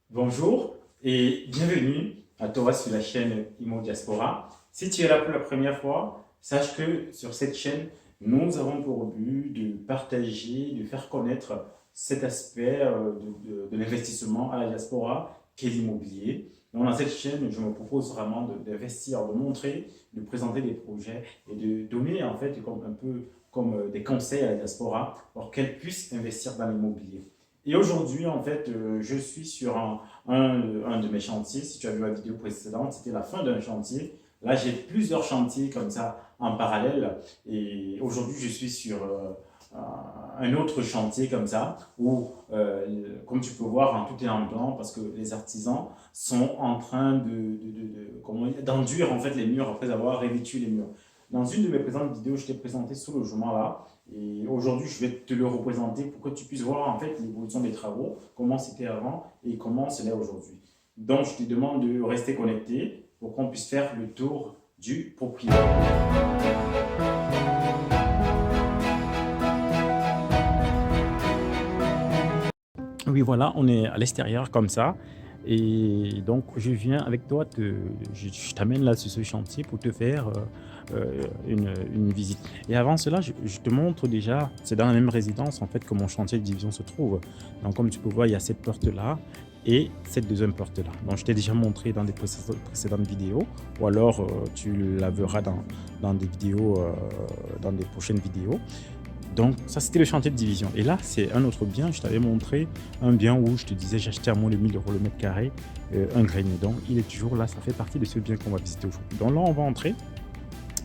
Bonjour et bienvenue à toi sur la chaîne Imo Diaspora. Si tu es là pour la première fois, sache que sur cette chaîne, nous avons pour but de partager, de faire connaître cet aspect de l'investissement à la diaspora qu'est l'immobilier. Donc dans cette chaîne, je me propose vraiment d'investir, de montrer, de présenter des projets et de donner en fait comme, un peu comme des conseils à la diaspora pour qu'elle puisse investir dans l'immobilier. Et aujourd'hui, en fait, je suis sur un de mes chantiers. Si tu as vu ma vidéo précédente, c'était la fin d'un chantier. Là, j'ai plusieurs chantiers comme ça en parallèle. Et aujourd'hui, je suis sur un autre chantier comme ça, où, comme tu peux voir, hein, tout est en blanc parce que les artisans sont en train d'enduire en fait les murs après avoir revêtu les murs. Dans une de mes présentes vidéos, je t'ai présenté ce logement-là. Et aujourd'hui, je vais te le représenter pour que tu puisses voir en fait l'évolution des travaux, comment c'était avant et comment c'est là aujourd'hui. Donc, je te demande de rester connecté pour qu'on puisse faire le tour du propriétaire. Oui, voilà, on est à l'extérieur comme ça. Et donc, je viens avec toi, je t'amène là sur ce chantier pour te faire une visite. Et avant cela, je te montre déjà, c'est dans la même résidence en fait que mon chantier de division se trouve. Donc, comme tu peux voir, il y a cette porte-là et cette deuxième porte-là. Donc, je t'ai déjà montré dans des précédentes vidéos, ou alors tu la verras dans des vidéos, dans des prochaines vidéos. Donc, ça, c'était le chantier de division. Et là, c'est un autre bien. Je t'avais montré un bien où je te disais, j'achetais à moins de 1000 € le mètre carré, un grenier. Donc, il est toujours là. Ça fait partie de ce bien qu'on va visiter aujourd'hui. Donc là, on va entrer.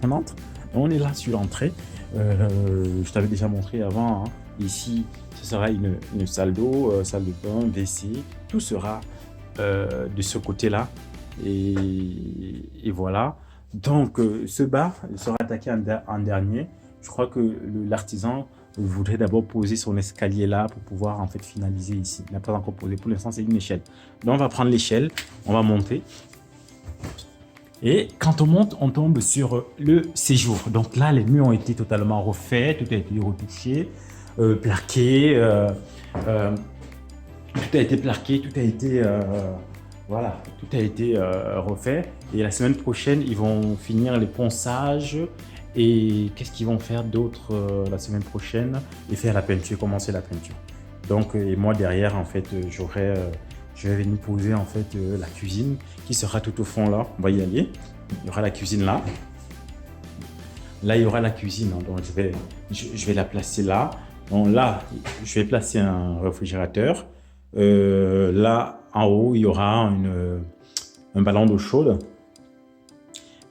On entre. On est là sur l'entrée. Je t'avais déjà montré avant. Hein. Ici, ce sera une salle d'eau, salle de bain, WC. Tout sera de ce côté-là. Et voilà. Donc, ce bar sera attaqué en dernier. Je crois que l'artisan voudrait d'abord poser son escalier là pour pouvoir en fait finaliser ici. Il n'a pas encore posé. Pour l'instant, c'est une échelle. Donc, on va prendre l'échelle, on va monter. Et quand on monte, on tombe sur le séjour. Donc là, les murs ont été totalement refaits, tout a été retouché, plaqué, tout a été plaqué, tout a été voilà, tout a été refait. Et la semaine prochaine, ils vont finir les ponçages. Et qu'est-ce qu'ils vont faire d'autre la semaine prochaine? Et faire la peinture, commencer la peinture. Donc, et moi derrière, en fait, je vais venir poser en fait la cuisine qui sera tout au fond là. On va y aller. Il y aura la cuisine là. Là, il y aura la cuisine. Hein, donc, je vais la placer là. Donc là, je vais placer un réfrigérateur. Là, en haut, il y aura un ballon d'eau chaude.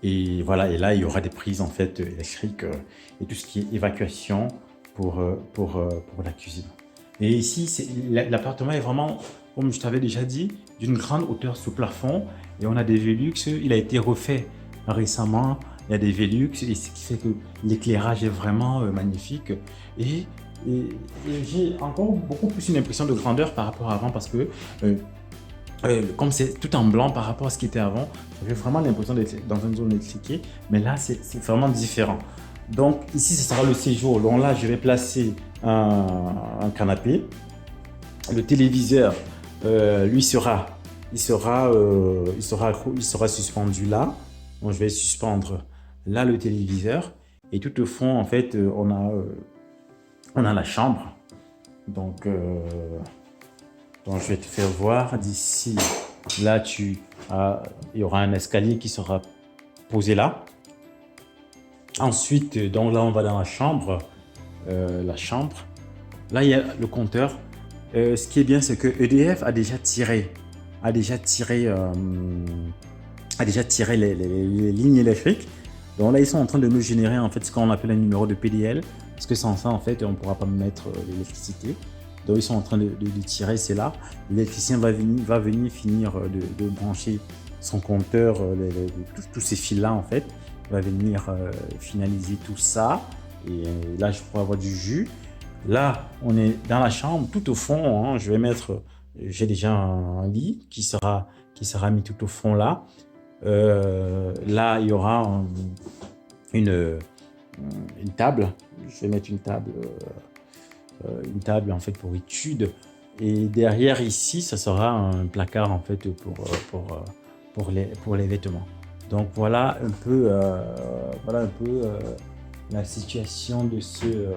Et voilà, et là, il y aura des prises en fait électriques et tout ce qui est évacuation pour la cuisine. Et ici, l'appartement est vraiment, comme je t'avais déjà dit, d'une grande hauteur sous plafond. Et on a des Velux, il a été refait récemment. Il y a des Velux, et ce qui fait que l'éclairage est vraiment magnifique. Et, et j'ai encore beaucoup plus une impression de grandeur par rapport à avant parce que comme c'est tout en blanc par rapport à ce qui était avant, j'ai vraiment l'impression d'être dans une zone électrifiée, mais là c'est vraiment différent. Donc ici ce sera le séjour. Donc là je vais placer un canapé. Le téléviseur, lui il sera suspendu là. Donc je vais suspendre là le téléviseur. Et tout au fond en fait on a la chambre. Donc je vais te faire voir d'ici. Là, il y aura un escalier qui sera posé là. Ensuite, donc là, on va dans la chambre. Là, il y a le compteur. Ce qui est bien, c'est que EDF a déjà tiré les lignes électriques. Donc là, ils sont en train de nous générer en fait ce qu'on appelle un numéro de PDL. Parce que sans ça, en fait, on ne pourra pas mettre l'électricité. Donc ils sont en train de tirer, c'est là. L'électricien va venir finir de brancher son compteur, tous ces fils-là en fait. Il va venir finaliser tout ça. Et là, je pourrais avoir du jus. Là, on est dans la chambre, tout au fond. Hein, j'ai déjà un lit qui sera mis tout au fond là. Là, il y aura une table. Je vais mettre une table en fait pour études. Et derrière ici, ça sera un placard en fait pour les vêtements. Donc voilà un peu, la situation de ce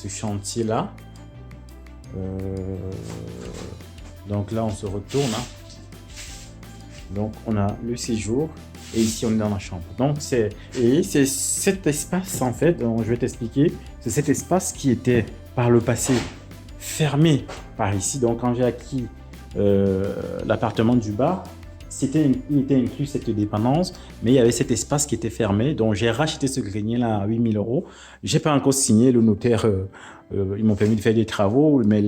chantier-là. Donc là, on se retourne, hein. Donc on a le séjour et ici on est dans la chambre. Donc c'est cet espace en fait, dont je vais t'expliquer, c'est cet espace qui était par le passé fermé par ici. Donc quand j'ai acquis l'appartement du bas, il était inclus cette dépendance, mais il y avait cet espace qui était fermé. Donc j'ai racheté ce grenier-là à 8 000 €. J'ai pas encore signé, le notaire, ils m'ont permis de faire des travaux, mais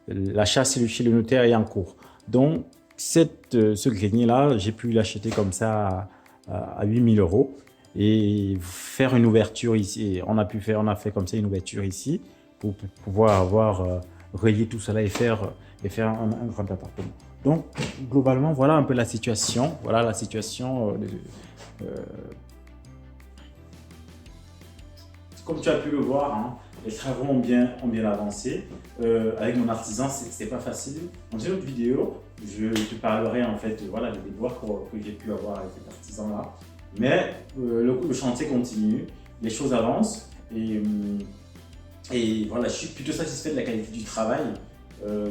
l'achat chez le notaire est en cours. Donc ce grenier-là, j'ai pu l'acheter comme ça à 8 000 € et faire une ouverture ici. On a fait comme ça une ouverture ici pour pouvoir avoir relié tout cela et faire un grand appartement. Donc globalement, voilà un peu la situation. Voilà la situation. Comme tu as pu le voir, hein, les travaux ont bien avancé. Avec mon artisan, c'est pas facile. Dans une autre vidéo, je te parlerai en fait voilà, des déboires que j'ai pu avoir avec cet artisan-là. Mais le chantier continue, les choses avancent et voilà, je suis plutôt satisfait de la qualité du travail.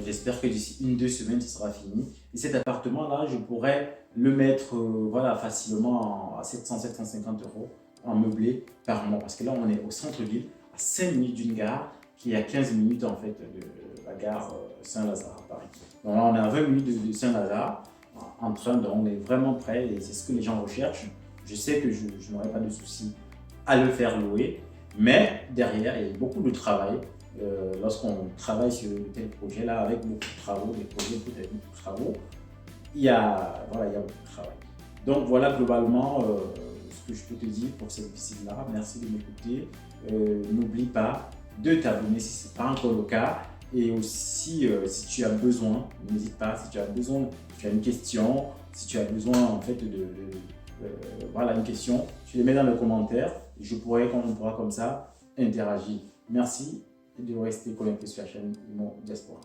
J'espère que d'ici 1-2 semaines, ce sera fini. Et cet appartement-là, je pourrais le mettre voilà, facilement à 700-750 € en meublé par mois. Parce que là, on est au centre-ville, à 5 minutes d'une gare, qui est à 15 minutes en fait de la gare Saint-Lazare à Paris. Donc là, on est à 20 minutes de Saint-Lazare en train, donc on est vraiment prêt et c'est ce que les gens recherchent. Je sais que je n'aurai pas de souci à le faire louer, mais derrière, il y a beaucoup de travail. Lorsqu'on travaille sur tel projet-là, avec beaucoup de travaux, des projets avec beaucoup de travaux, il y a beaucoup de travail. Donc voilà globalement ce que je peux te dire pour cette visite-là. Merci de m'écouter. N'oublie pas de t'abonner si ce n'est pas encore le cas. Et aussi, si tu as besoin, n'hésite pas, si tu as besoin, tu as une question, si tu as besoin en fait voilà une question, tu les mets dans le commentaire. On pourra comme ça interagir. Merci de rester connecté sur la chaîne Imo Diaspora.